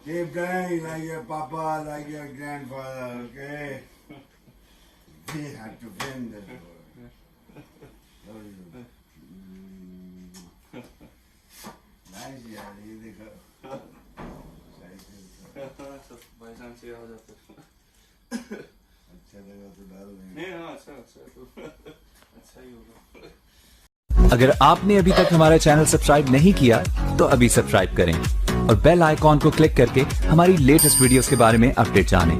Keep dying like your papa, like your grandfather, okay? We have to win this war. Love you. Nice यार, ये देखो। भाईजान से आ जाता है। अच्छा लगा तो डाल देंगे। नहीं हाँ अच्छा अच्छा तो अच्छा ही होगा। अगर आपने अभी तक हमारा चैनल सब्सक्राइब नहीं किया तो अभी सब्सक्राइब करें और बेल आइकॉन को क्लिक करके हमारी लेटेस्ट वीडियोस के बारे में अपडेट जानें।